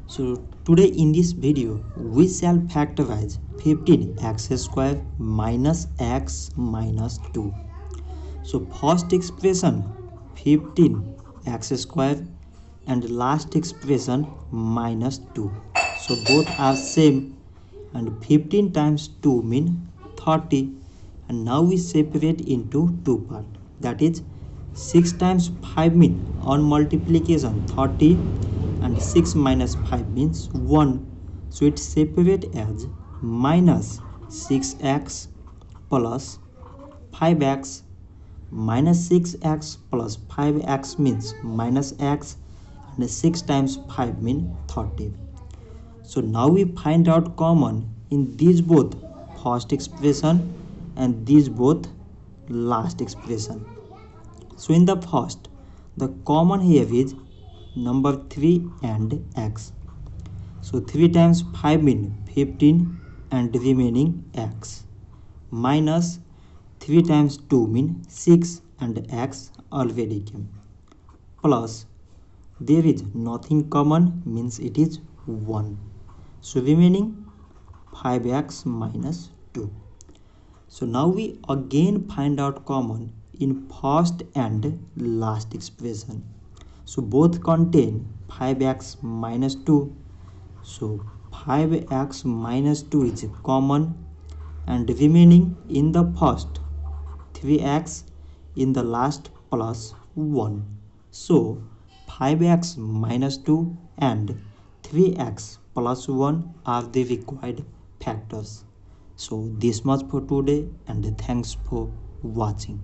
So today in this video we shall factorize 15x square minus x minus 2. So first expression 15x square and last expression minus 2. So both are same and 15 times 2 mean 30, and now we separate into two parts, that is 6 times 5 mean on multiplication 30 and 6 minus 5 means 1. So it separate as minus 6x plus 5x minus 6x plus 5x means minus x, and 6 times 5 mean 30. So now we find out common in these both first expression and these both last expression. So in the first, the common here is number 3 and x. So 3 times 5 mean 15 and remaining x, minus 3 times 2 mean 6 and x already came, plus there is nothing common means it is 1. So remaining 5x minus 2. So now we again find out common in first and last expression. So both contain 5x minus 2. So 5x minus 2 is common, and remaining in the first 3x, in the last plus 1. So 5x minus 2 and 3x plus 1 are the required factors. So this much for today, and thanks for watching.